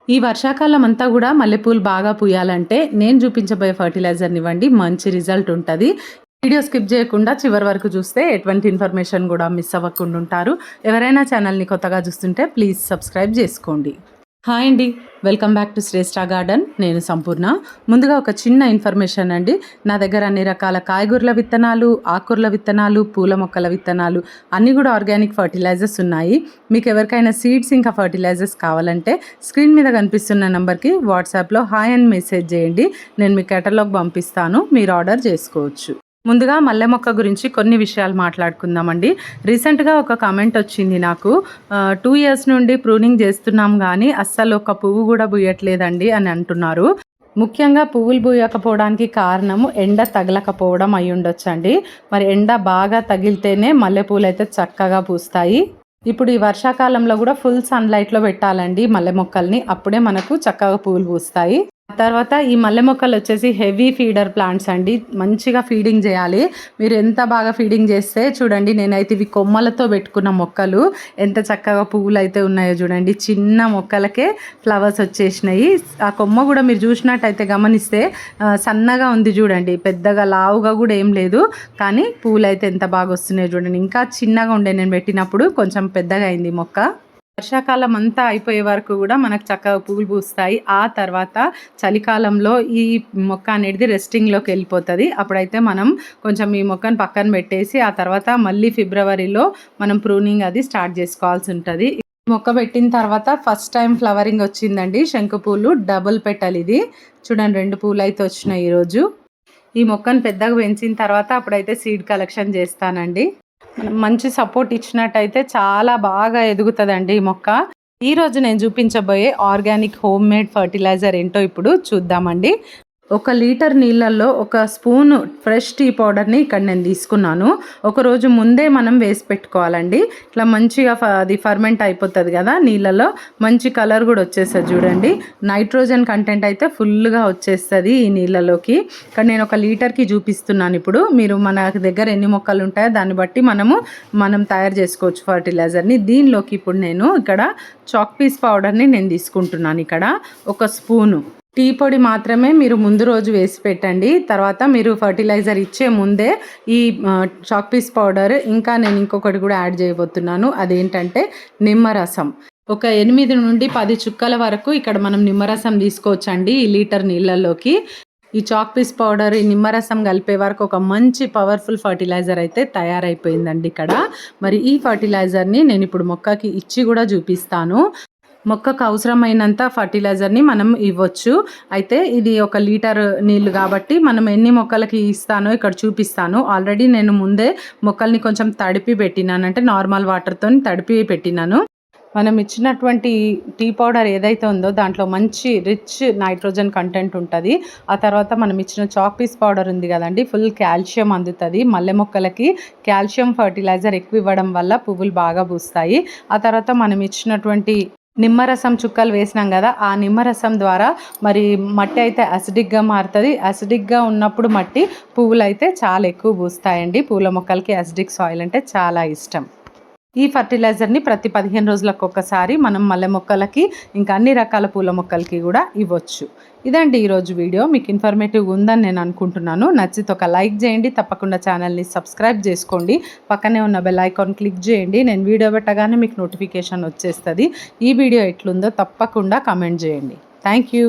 ఈ వర్షాకాలం అంతా గూడా మల్లెపూలు బాగా పూయాలంటే నేను చూపించబోయే ఫర్టిలైజర్‌నివ్వండి. మంచి రిజల్ట్ ఉంటది. వీడియో స్కిప్ చేయకుండా చివరి వరకు చూస్తే ఎటువంటి ఇన్ఫర్మేషన్ గూడా మిస్ అవ్వకుండా ఉంటారు. ఎవరైనా ఛానల్‌ని కొత్తగా చూస్తుంటే ప్లీజ్ సబ్స్క్రైబ్ చేసుకోండి. హాయ్ అండి, welcome back to Shreshtha garden. నేను సంపూర్ణ. ముందుగా ఒక చిన్న ఇన్ఫర్మేషన్ అండి. నా దగ్గర అన్ని రకాల కాయగూరల విత్తనాలు, ఆకుకూరల విత్తనాలు, పూల మొక్కల విత్తనాలు అన్నీ కూడా ఆర్గానిక్ ఫర్టిలైజర్స్ ఉన్నాయి. మీకు ఎవరికైనా సీడ్స్ ఇంకా ఫర్టిలైజర్స్ కావాలంటే స్క్రీన్ మీద కనిపిస్తున్న నెంబర్కి వాట్సాప్లో హాయ్ అని మెసేజ్ చేయండి. నేను మీ కేటలాగ్ పంపిస్తాను, మీరు ఆర్డర్ చేసుకోవచ్చు. ముందుగా మల్లె మొక్క గురించి కొన్ని విషయాలు మాట్లాడుకుందామండి. రీసెంట్గా ఒక కామెంట్ వచ్చింది నాకు, 2 ఇయర్స్ నుండి ప్రూనింగ్ చేస్తున్నాం కానీ అస్సలు ఒక పువ్వు కూడా పూయట్లేదండి అని అంటున్నారు. ముఖ్యంగా పువ్వులు పూయకపోవడానికి కారణము ఎండ తగలకపోవడం అయి ఉండొచ్చండి. మరి ఎండ బాగా తగిలితేనే మల్లెపూలు అయితే చక్కగా పూస్తాయి. ఇప్పుడు ఈ వర్షాకాలంలో కూడా ఫుల్ సన్లైట్లో పెట్టాలండి మల్లె మొక్కల్ని, అప్పుడే మనకు చక్కగా పువ్వులు పూస్తాయి. తర్వాత ఈ మల్లె మొక్కలు వచ్చేసి హెవీ ఫీడర్ ప్లాంట్స్ అండి. మంచిగా ఫీడింగ్ చేయాలి. మీరు ఎంత బాగా ఫీడింగ్ చేస్తే చూడండి, నేనైతే ఇవి కొమ్మలతో పెట్టుకున్న మొక్కలు ఎంత చక్కగా పువ్వులు అయితే ఉన్నాయో చూడండి. చిన్న మొక్కలకే ఫ్లవర్స్ వచ్చేసినాయి. ఆ కొమ్మ కూడా మీరు చూసినట్టయితే గమనిస్తే సన్నగా ఉంది చూడండి, పెద్దగా లావుగా కూడా ఏం లేదు. కానీ పువ్వులు అయితే ఎంత బాగా వస్తున్నాయో చూడండి. ఇంకా చిన్నగా ఉండే నేను పెట్టినప్పుడు, కొంచెం పెద్దగా అయింది మొక్క. వర్షాకాలం అంతా అయిపోయే వరకు కూడా మనకు చక్కగా పువ్వులు పూస్తాయి. ఆ తర్వాత చలికాలంలో ఈ మొక్క అనేది రెస్టింగ్లోకి వెళ్ళిపోతుంది. అప్పుడైతే మనం కొంచెం ఈ మొక్కను పక్కన పెట్టేసి ఆ తర్వాత మళ్ళీ ఫిబ్రవరిలో మనం ప్రూనింగ్ అది స్టార్ట్ చేసుకోవాల్సి ఉంటుంది. మొక్క పెట్టిన తర్వాత ఫస్ట్ టైం ఫ్లవరింగ్ వచ్చిందండి. శంకుపూలు డబుల్ పెటల్, ఇది చూడండి 2 పూలు అయితే వచ్చినాయి ఈరోజు. ఈ మొక్కను పెద్దగా పెంచిన తర్వాత అప్పుడైతే సీడ్ కలెక్షన్ చేస్తానండి. మంచి సపోర్ట్ ఇచ్చినట్టయితే చాలా బాగా ఎదుగుతుందండి ఈ మొక్క. ఈరోజు నేను చూపించబోయే ఆర్గానిక్ హోమ్ మేడ్ ఫర్టిలైజర్ ఏంటో ఇప్పుడు చూద్దామండి. 1 లీటర్ నీళ్ళల్లో 1 స్పూను ఫ్రెష్ టీ పౌడర్ని ఇక్కడ నేను తీసుకున్నాను. ఒకరోజు ముందే మనం వేసి పెట్టుకోవాలండి. ఇట్లా మంచిగా అది ఫర్మెంట్ అయిపోతుంది కదా నీళ్ళలో, మంచి కలర్ కూడా వచ్చేస్తుంది చూడండి. నైట్రోజన్ కంటెంట్ అయితే ఫుల్గా వచ్చేస్తుంది ఈ నీళ్ళలోకి. ఇక్కడ నేను 1 లీటర్కి చూపిస్తున్నాను. ఇప్పుడు మీరు మన దగ్గర ఎన్ని మొక్కలు ఉంటాయో దాన్ని బట్టి మనం తయారు చేసుకోవచ్చు ఫర్టిలైజర్ని. దీనిలోకి ఇప్పుడు నేను ఇక్కడ చాక్ పీస్ పౌడర్ని నేను తీసుకుంటున్నాను. ఇక్కడ 1 స్పూను టీ పొడి మాత్రమే మీరు ముందు రోజు వేసి పెట్టండి. తర్వాత మీరు ఫర్టిలైజర్ ఇచ్చే ముందే ఈ చాక్ పీస్ పౌడర్, ఇంకా నేను ఇంకొకటి కూడా యాడ్ చేయబోతున్నాను. అదేంటంటే నిమ్మరసం. ఒక 8 నుండి 10 చుక్కల వరకు ఇక్కడ మనం నిమ్మరసం తీసుకోవచ్చండి ఈ లీటర్ నీళ్ళల్లోకి. ఈ చాక్ పీస్ పౌడర్, ఈ నిమ్మరసం కలిపే వరకు ఒక మంచి పవర్ఫుల్ ఫర్టిలైజర్ అయితే తయారైపోయిందండి ఇక్కడ. మరి ఈ ఫర్టిలైజర్ని నేను ఇప్పుడు మొక్కకి ఇచ్చి కూడా చూపిస్తాను. మొక్కకు అవసరమైనంత ఫర్టిలైజర్ని మనం ఇవ్వచ్చు. అయితే ఇది 1 లీటర్ నీళ్ళు కాబట్టి మనం ఎన్ని మొక్కలకి ఇస్తానో ఇక్కడ చూపిస్తాను. ఆల్రెడీ నేను ముందే మొక్కల్ని కొంచెం తడిపి పెట్టినాను, అంటే నార్మల్ వాటర్తో తడిపి పెట్టినాను. మనం ఇచ్చినటువంటి టీ పౌడర్ ఏదైతే ఉందో దాంట్లో మంచి రిచ్ నైట్రోజన్ కంటెంట్ ఉంటుంది. ఆ తర్వాత మనం ఇచ్చిన చాక్ పీస్ పౌడర్ ఉంది కదండి, ఫుల్ కాల్షియం అందుతుంది. మల్లె మొక్కలకి కాల్షియం ఫర్టిలైజర్ ఎక్కువ ఇవ్వడం వల్ల పువ్వులు బాగా పూస్తాయి. ఆ తర్వాత మనం ఇచ్చినటువంటి నిమ్మరసం చుక్కలు వేసినాం కదా, ఆ నిమ్మరసం ద్వారా మరి మట్టి అయితే అసిడిక్గా మారుతుంది. అసిడిక్గా ఉన్నప్పుడు మట్టి పువ్వులు అయితే చాలా ఎక్కువ పూస్తాయండి. పూల మొక్కలకి అసిడిక్ సాయిల్ అంటే చాలా ఇష్టం. ఈ ఫర్టిలైజర్ని ప్రతి 15 రోజులకు ఒకసారి మనం మల్లె మొక్కలకి, ఇంకా అన్ని రకాల పూల మొక్కలకి కూడా ఇవ్వచ్చు. ఇదండి ఈరోజు వీడియో. మీకు ఇన్ఫర్మేటివ్ ఉందని నేను అనుకుంటున్నాను. నచ్చితే ఒక లైక్ చేయండి, తప్పకుండా ఛానల్ని సబ్స్క్రైబ్ చేసుకోండి. పక్కనే ఉన్న బెల్ ఐకాన్ క్లిక్ చేయండి. నేను వీడియో పెట్టగానే మీకు నోటిఫికేషన్ వచ్చేస్తుంది. ఈ వీడియో ఎట్లుందో తప్పకుండా కామెంట్ చేయండి. Thank you.